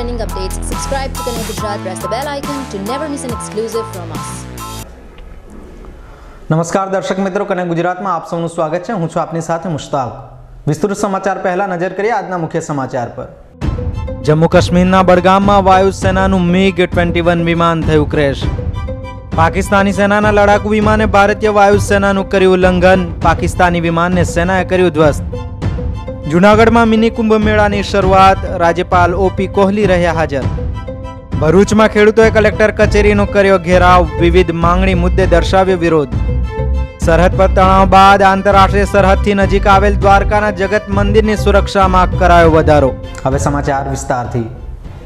trending updates, subscribe to Connect Gujarat, press the bell icon to never miss an exclusive from us. નમસ્કાર દર્શક મિત્રો, connect ગુજરાતમાં આપ સૌનું સ્વાગત છે. હું છું આપની સાથે મુશ્તાક. વિસ્તૃત સમાચાર પહેલા નજર કરીએ આજના મુખ્ય સમાચાર પર. જમ્મુ કાશ્મીરના બડગામમાં વાયુસેનાનું MiG-21 વિમાન થયું ક્રેશ. પાકિસ્તાની સેનાના લડાકુ વિમાને ભારતીય વાયુસેનાનું કર્યું ઉલ્લંઘન. પાકિસ્તાની વિમાનને સેનાએ કર્યું ધ્વસ્ત. જૂનાગઢમાં મિની કુંભ મેળાની શરૂઆત. રાજ્યપાલ OP કોહલી રહ્યા હાજર. ભરૂચમાં ખેડૂતોએ કલેક્ટર કચેરીનો કર્યો ઘેરાવ. વિવિધ માંગણી મુદ્દે દર્શાવ્યો વિરોધ. સરહદ પર તણાવ બાદ આંતરરાષ્ટ્રીય સરહદથી નજીક આવેલ દ્વારકાના જગત મંદિરની સુરક્ષામાં કરાયો વધારો. હવે સમાચાર વિસ્તારથી.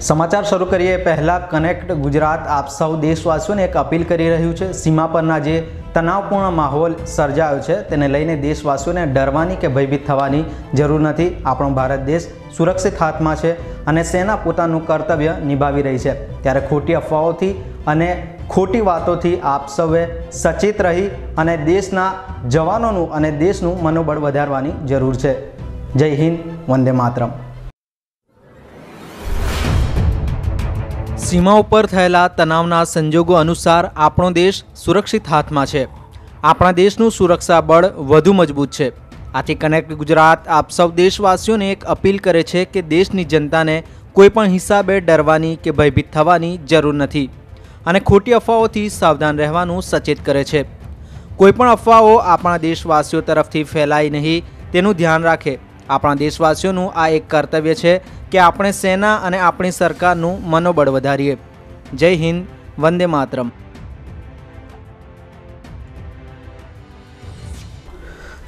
સમાચાર શરૂ કરીએ પહેલા કનેક્ટ ગુજરાત આપ સૌ દેશવાસીઓને એક અપીલ કરી રહ્યું છે. સીમા પરના જે તણાવપૂર્ણ માહોલ સર્જાયો છે તેને લઈને દેશવાસીઓને ડરવાની કે ભયભીત થવાની જરૂર નથી. આપણો ભારત દેશ સુરક્ષિત હાથમાં છે અને સેના પોતાનું કર્તવ્ય નિભાવી રહી છે. ત્યારે ખોટી અફવાઓથી અને ખોટી વાતોથી આપ સૌએ સચેત રહી અને દેશના જવાનોનું અને દેશનું મનોબળ વધારવાની જરૂર છે. જય હિન્દ, વંદે માતરમ. સીમા ઉપર થયેલા તણાવના સંજોગો અનુસાર આપણો દેશ સુરક્ષિત હાથમાં છે. આપણા દેશનું સુરક્ષા બળ વધુ મજબૂત છે. આથી કનેક્ટ ગુજરાત આપ સૌ દેશવાસીઓને એક અપીલ કરે છે કે દેશની જનતાને કોઈ પણ હિસાબે ડરવાની કે ભયભીત થવાની જરૂર નથી અને ખોટી અફવાઓથી સાવધાન રહેવાનું સચેત કરે છે. કોઈ પણ અફવાઓ આપણા દેશવાસીઓ તરફથી ફેલાય નહીં તેનું ધ્યાન રાખે. આપણા દેશવાસીઓનું આ એક કર્તવ્ય છે કે આપણે સેના અને આપણી સરકારનું મનોબળ વધારીએ. જય હિન્દ, વંદે માતરમ.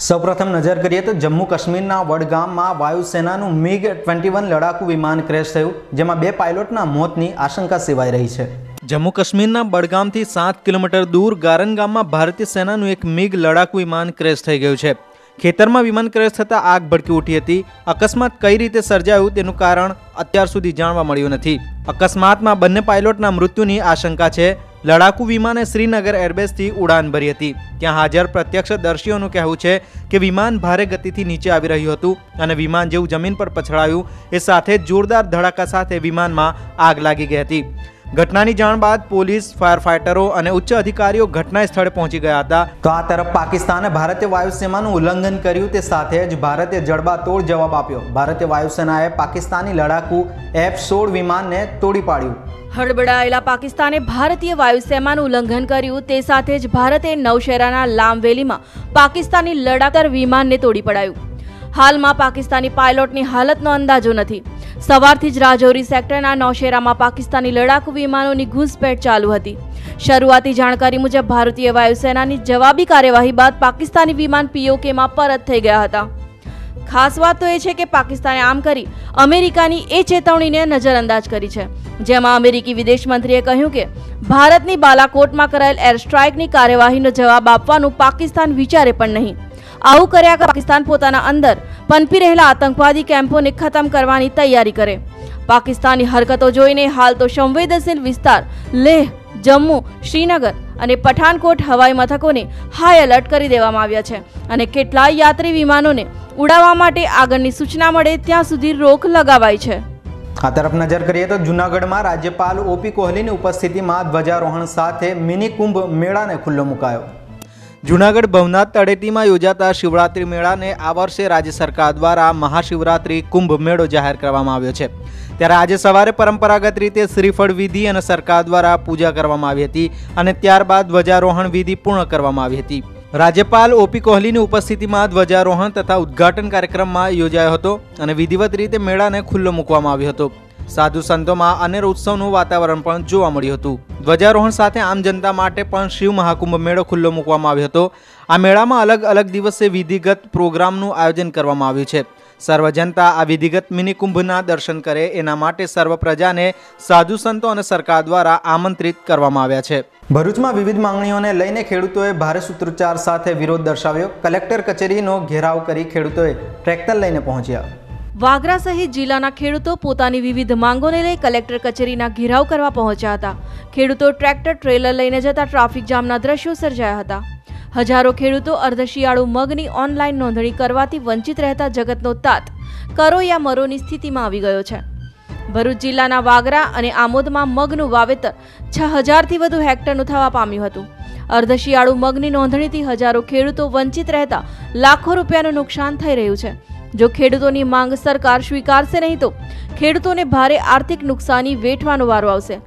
સૌપ્રથમ નજર કરીએ તો જમ્મુ કાશ્મીરના વડગામમાં વાયુસેનાનું MiG-21 લડાકુ વિમાન ક્રેશ થયું, જેમાં 2 પાયલોટના મોતની આશંકા સેવાઈ રહી છે. જમ્મુ કાશ્મીરના બડગામથી 7 કિલોમીટર દૂર ગારન ગામમાં ભારતીય સેનાનું એક MiG લડાકુ વિમાન ક્રેશ થઈ ગયું છે. ખેતરમાં વિમાન ક્રેશ થતાં આગ ભડકી ઉઠી હતી. અકસ્માત કઈ રીતે સર્જાયું તેનું કારણ અત્યાર સુધી જાણવા મળ્યું નથી. અકસ્માતમાં બંને પાયલોટના મૃત્યુની આશંકા છે. લડાકુ વિમાને શ્રીનગર એરબેઝથી ઉડાન ભરી હતી. ત્યાં હાજર પ્રત્યક્ષદર્શીઓનું કહેવું છે કે વિમાન ભારે ગતિથી નીચે આવી રહ્યું હતું અને વિમાન જેવું જમીન પર પછડાયું એ સાથે જોરદાર ધડાકા સાથે વિમાનમાં આગ લાગી ગઈ હતી. ઘટનાની જાણ બાદ પોલીસ, ફાયર ફાઇટરો અને ઉચ્ચ અધિકારીઓ ઘટના સ્થળે પહોંચી ગયા હતા. તો આ તરફ પાકિસ્તાને ભારતીય વાયુસેનાનું ઉલ્લંઘન કર્યું તે સાથે જ ભારતે જડબાતોડ જવાબ આપ્યો. ભારતીય વાયુસેનાએ પાકિસ્તાની લડાકુ F-16 વિમાનને તોડી પાડ્યું. હડબડાયેલા પાકિસ્તાને ભારતીય વાયુસેનાનું ઉલ્લંઘન કર્યું તે સાથે જ ભારતે નૌશેરાના લામવેલીમાં પાકિસ્તાની લડાકર વિમાનને તોડી પડાયું. હાલમાં પાકિસ્તાની પાયલોટની હાલતનો અંદાજો નથી. સવારથી જ રાજૌરી સેક્ટરના નૌશેરામાં પાકિસ્તાની લડાકુ વિમાનોની ઘૂસપેઠ ચાલુ હતી. શરૂઆતી જાણકારી મુજબ ભારતીય વાયુસેનાની જવાબી કાર્યવાહી બાદ પાકિસ્તાની વિમાન POKમાં પરત થઈ ગયા હતા. ખાસ વાત તો એ છે કે પાકિસ્તાને આમ કરી અમેરિકાની એ ચેતવણીને નજરઅંદાજ કરી છે, જેમાં અમેરિકી વિદેશ મંત્રીએ કહ્યું કે ભારતની બાલાકોટમાં કરાયેલ એર સ્ટ્રાઇકની કાર્યવાહીનો જવાબ આપવાનું પાકિસ્તાન વિચારે પણ નહીં. આવું કર્યા કે પાકિસ્તાન પોતાના અંદર પનપી રહેલા આતંકવાદી કેમ્પોને ખતમ કરવાની તૈયારી કરે. પાકિસ્તાની હરકતો જોઈને હાલ તો સંવેદનશીલ વિસ્તાર લેહ, જમ્મુ, શ્રીનગર અને પઠાનકોટ હવાઈ મથકોને હાઈ એલર્ટ કરી દેવામાં આવ્યા છે અને કેટલાય યાત્રી વિમાનોને ઉડાવવા માટે આગળની સૂચના મળે ત્યાં સુધી રોક લગાવાઈ છે. આ તરફ નજર કરીએ તો જૂનાગઢમાં રાજ્યપાલ OP કોહલીની ઉપસ્થિતિમાં ધ્વજારોહણ સાથે મિની કુંભ મેળાને ખુલ્લો મુકાયો. જૂનાગઢ ભવનાથ તળેટીમાં યોજાતા શિવરાત્રી મેળાને આ વર્ષે રાજ્ય સરકાર દ્વારા મહાશિવરાત્રી કુંભ મેળો જાહેર કરવામાં આવ્યો છે. ત્યારે આજે સવારે પરંપરાગત રીતે શ્રીફળ વિધિ અને સરકાર દ્વારા પૂજા કરવામાં આવી હતી અને ત્યારબાદ ધ્વજારોહણ વિધિ પૂર્ણ કરવામાં આવી હતી. રાજ્યપાલ OP કોહલીની ઉપસ્થિતિમાં ધ્વજારોહણ તથા ઉદ્ઘાટન કાર્યક્રમમાં યોજાયો હતો અને વિધિવત રીતે મેળાને ખુલ્લો મૂકવામાં આવ્યો હતો. સાધુ સંતોમાં અનેરો ઉત્સવનું વાતાવરણ પણ જોવા મળ્યું હતું. ધ્વજારોહણ સાથે આમ જનતા માટે પણ શિવ મહાકુંભ મેળો ખુલ્લો મૂકવામાં આવ્યો હતો. આ મેળામાં અલગ અલગ દિવસે વિધિગત પ્રોગ્રામનું આયોજન કરવામાં આવ્યું છે. સર્વ જનતા આ વિધિગત મિની કુંભના દર્શન કરે એના માટે સર્વ પ્રજાને સાધુ સંતો અને સરકાર દ્વારા આમંત્રિત કરવામાં આવ્યા છે. ભરૂચમાં વિવિધ માંગણીઓને લઈને ખેડૂતોએ ભારે સૂત્રોચ્ચાર સાથે વિરોધ દર્શાવ્યો. કલેક્ટર કચેરીનો ઘેરાવ કરી ખેડૂતોએ ટ્રેક્ટર લઈને પહોંચ્યા. વાગરા સહિત જિલ્લાના ખેડૂતો પોતાની વિવિધ માંગોને લઈ કલેક્ટર કચેરીના ઘેરાવ કરવા પહોંચ્યા હતા. ખેડૂતો ટ્રેક્ટર ટ્રેલર લઈને જતા ટ્રાફિક જામના દ્રશ્યો સર્જાયા હતા. હજારો ખેડૂતો અર્ધશિયાળુ મગની ઓનલાઈન નોંધણી કરવાથી વંચિત રહેતા જગતનો તાત કરો યા મરોની સ્થિતિમાં આવી ગયો છે. ભરૂચ જિલ્લાના વાગરા અને આમોદમાં મગનું વાવેતર 6000થી વધુ હેક્ટરનું થવા પામ્યું હતું. અર્ધશિયાળુ મગની નોંધણીથી હજારો ખેડૂતો વંચિત રહેતા લાખો રૂપિયાનું નુકસાન થઈ રહ્યું છે. જો ખેડૂતોની માંગ સરકાર સ્વીકારશે નહીં તો ખેડૂતોને ભારે આર્થિક નુકસાની વેઠવાનો વારો આવશે.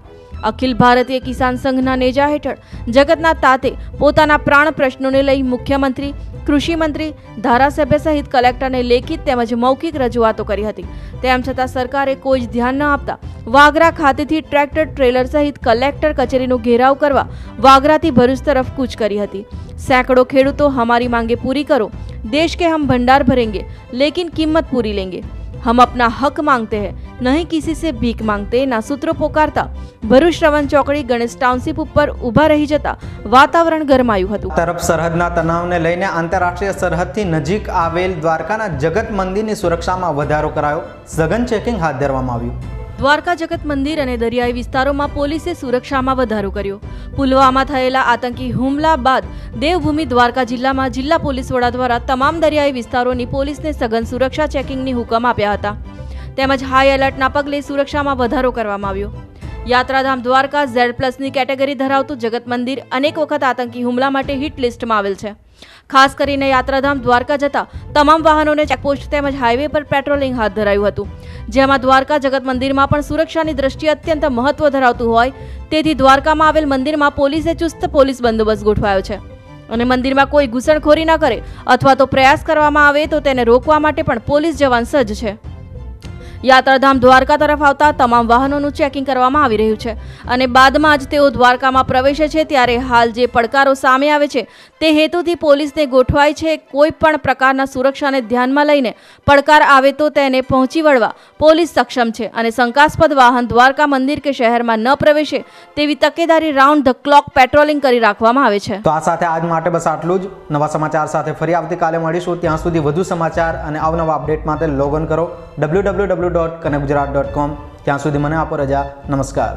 અખિલ ભારતીય કિસાન સંઘના નેજા હેઠળ જગતના તાતે પોતાના પ્રાણ પ્રશ્નોને લઈ મુખ્યમંત્રી, કૃષિ મંત્રી, ધારાસભ્ય સહિત કલેક્ટરને લેખિત તેમજ મૌખિક રજૂઆતો કરી હતી. તેમ છતાં સરકારે કોઈ જ ધ્યાન ન આપતા વાગરા ખાતેથી ટ્રેક્ટર ટ્રેલર સહિત કલેક્ટર કચેરીનો ઘેરાવ કરવા વાગરાથી ભરૂચ તરફ કૂચ કરી હતી. सैकड़ों खेडूतों हमारी मांगे पूरी करो, देश के हम भंडार भरेंगे लेकिन कीमत पूरी लेंगे, हम अपना हक मांगते हैं नहीं किसी से भीख मांगते ना सूत्रों पोकारता ભરૂચ રવન ચોકડી ગણેશ ટાઉનશીપ ઉપર ઊભા રહી જતા વાતાવરણ ગરમાયું હતું. તરફ સરહદના તણાવને લઈને આંતરરાષ્ટ્રીય સરહદથી નજીક આવેલ દ્વારકાના જગત મંદિરની સુરક્ષામાં વધારો કરાયો. સઘન ચેકિંગ હાથ ધરવામાં આવ્યું. દ્વારકા જગત મંદિર અને દરિયાઈ વિસ્તારોમાં પોલીસે સુરક્ષામાં વધારો કર્યો. પુલવામા થયેલા આતંકી હુમલા બાદ દેવભૂમિ દ્વારકા જિલ્લામાં જિલ્લા પોલીસ વડા દ્વારા તમામ દરિયાઈ વિસ્તારોની પોલીસને સઘન સુરક્ષા ચેકિંગની હુકમ આપ્યા હતા. તેમજ હાઈ એલર્ટના પગલે સુરક્ષામાં વધારો કરવામાં આવ્યો. યાત્રાધામ દ્વારકા Z+ની કેટેગરી ધરાવતું જગત મંદિર અનેક વખત આતંકી હુમલા માટે હિટ લિસ્ટમાં આવેલ છે. ખાસ કરીને યાત્રાધામ દ્વારકા જતા તમામ વાહનોને ચેકપોસ્ટ તેમજ હાઈવે પર પેટ્રોલિંગ હાથ ધરાયું હતું. જેમાં દ્વારકા જગત મંદિરમાં પણ સુરક્ષાની દ્રષ્ટિએ અત્યંત મહત્વ ધરાવતું હોય તેથી દ્વારકામાં આવેલ મંદિરમાં પોલીસે ચુસ્ત પોલીસ બંદોબસ્ત ગોઠવાયો છે અને મંદિરમાં કોઈ ઘૂસણખોરી ન કરે અથવા તો પ્રયાસ કરવામાં આવે તો તેને રોકવા માટે પણ પોલીસ જવાન સજ્જ છે. યાત્રાધામ દ્વારકા તરફ આવતા તમામ વાહનોનું ચેકિંગ કરવામાં આવી રહ્યું છે અને બાદમાં જ તેઓ દ્વારકામાં પ્રવેશે છે. ત્યારે હાલ જે પડકારો સામે આવે છે તે હેતુથી પોલીસને ગોઠવાય છે. કોઈ પણ પ્રકારના સુરક્ષાને ધ્યાનમાં લઈને પડકાર આવે તો તેને પહોંચી વળવા પોલીસ સક્ષમ છે અને શંકાસ્પદ વાહન દ્વારકા મંદિર કે શહેરમાં ન પ્રવેશે તેવી તકેદારી રાઉન્ડ ધ ક્લોક પેટ્રોલિંગ કરી રાખવામાં આવે છે. તો આ સાથે આજ માટે બસ આટલું જ. નવા સમાચાર સાથે ફરી આવતીકાલે મળીશું. ત્યાં સુધી વધુ સમાચાર અને અવનવા અપડેટ માટે લોગિન કરો www.kanakgujarat.com. ત્યાં સુધી મને આપો રજા. નમસ્કાર.